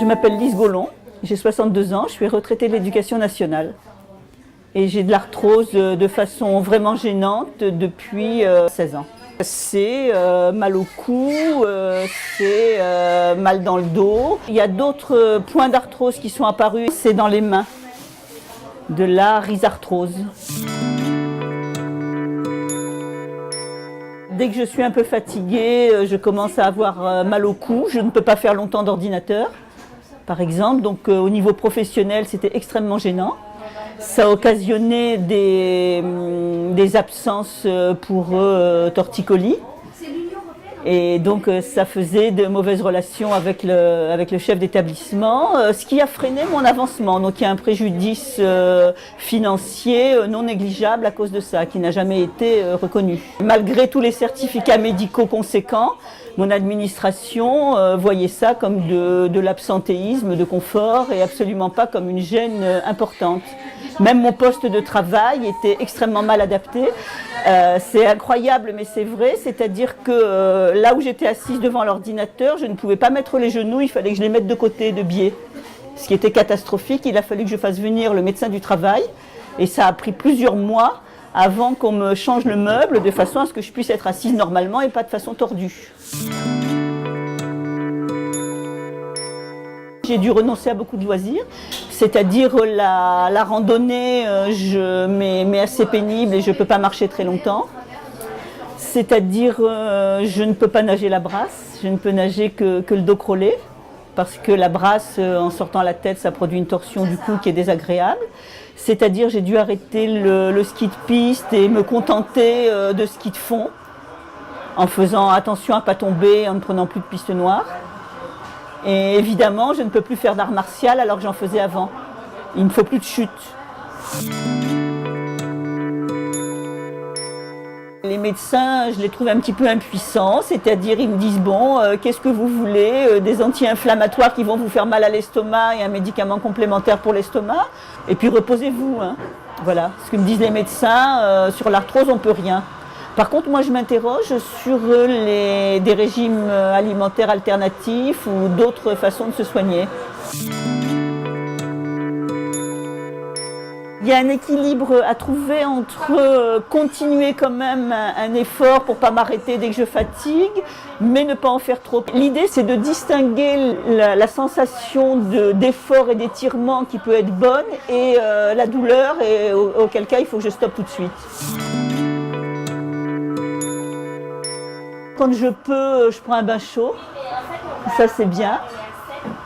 m'appelle Lise Gaulon, j'ai 62 ans, je suis retraitée de l'Éducation nationale. Et j'ai de l'arthrose de façon vraiment gênante depuis 16 ans. C'est mal au cou, c'est mal dans le dos. Il y a d'autres points d'arthrose qui sont apparus, c'est dans les mains, de la rhizarthrose. Dès que je suis un peu fatiguée, je commence à avoir mal au cou. Je ne peux pas faire longtemps d'ordinateur, par exemple. Donc au niveau professionnel, c'était extrêmement gênant. Ça a occasionné des absences pour torticolis. Et donc ça faisait de mauvaises relations avec le chef d'établissement, ce qui a freiné mon avancement. Donc il y a un préjudice financier non négligeable à cause de ça, qui n'a jamais été reconnu. Malgré tous les certificats médicaux conséquents, mon administration voyait ça comme de l'absentéisme, de confort, et absolument pas comme une gêne importante. Même mon poste de travail était extrêmement mal adapté. C'est incroyable, mais c'est vrai. C'est-à-dire que là où j'étais assise devant l'ordinateur, je ne pouvais pas mettre les genoux, il fallait que je les mette de côté, de biais. Ce qui était catastrophique. Il a fallu que je fasse venir le médecin du travail. Et ça a pris plusieurs mois avant qu'on me change le meuble de façon à ce que je puisse être assise normalement et pas de façon tordue. J'ai dû renoncer à beaucoup de loisirs, c'est-à-dire la randonnée, mais assez pénible et je ne peux pas marcher très longtemps. C'est-à-dire je ne peux pas nager la brasse, je ne peux nager que le dos crôlé, parce que la brasse, en sortant la tête, ça produit une torsion du cou qui est désagréable. C'est-à-dire j'ai dû arrêter le ski de piste et me contenter de ski de fond, en faisant attention à ne pas tomber, en ne prenant plus de piste noire. Et évidemment, je ne peux plus faire d'art martial alors que j'en faisais avant. Il ne me faut plus de chute. Les médecins, je les trouve un petit peu impuissants, c'est-à-dire ils me disent bon, qu'est-ce que vous voulez, des anti-inflammatoires qui vont vous faire mal à l'estomac et un médicament complémentaire pour l'estomac, et puis reposez-vous. Hein. Voilà, ce que me disent les médecins, sur l'arthrose on ne peut rien. Par contre, moi je m'interroge sur des régimes alimentaires alternatifs ou d'autres façons de se soigner. Il y a un équilibre à trouver entre continuer quand même un effort pour ne pas m'arrêter dès que je fatigue, mais ne pas en faire trop. L'idée, c'est de distinguer la sensation d'effort et d'étirement qui peut être bonne et la douleur, et auquel cas il faut que je stoppe tout de suite. Quand je peux, je prends un bain chaud, ça c'est bien.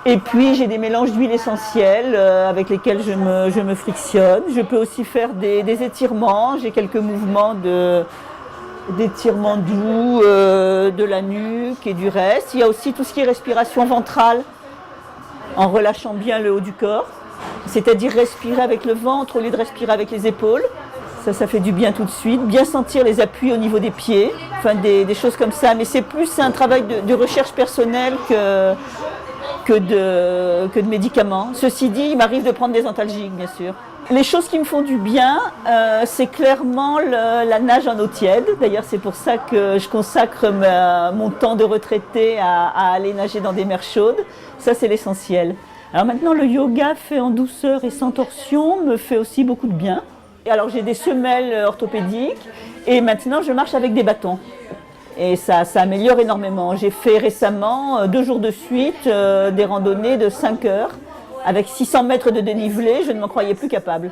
Et puis j'ai des mélanges d'huiles essentielles avec lesquels je me frictionne. Je peux aussi faire des étirements, j'ai quelques mouvements d'étirement doux de la nuque et du reste. Il y a aussi tout ce qui est respiration ventrale, en relâchant bien le haut du corps, c'est-à-dire respirer avec le ventre au lieu de respirer avec les épaules. Ça fait du bien tout de suite. Bien sentir les appuis au niveau des pieds, enfin des choses comme ça. Mais c'est plus un travail de recherche personnelle que de médicaments. Ceci dit, il m'arrive de prendre des antalgiques, bien sûr. Les choses qui me font du bien, c'est clairement la nage en eau tiède. D'ailleurs, c'est pour ça que je consacre mon temps de retraité à aller nager dans des mers chaudes. Ça, c'est l'essentiel. Alors maintenant, le yoga fait en douceur et sans torsion me fait aussi beaucoup de bien. Alors j'ai des semelles orthopédiques et maintenant je marche avec des bâtons. Et ça améliore énormément. J'ai fait récemment, 2 jours de suite, des randonnées de 5 heures avec 600 mètres de dénivelé, je ne m'en croyais plus capable.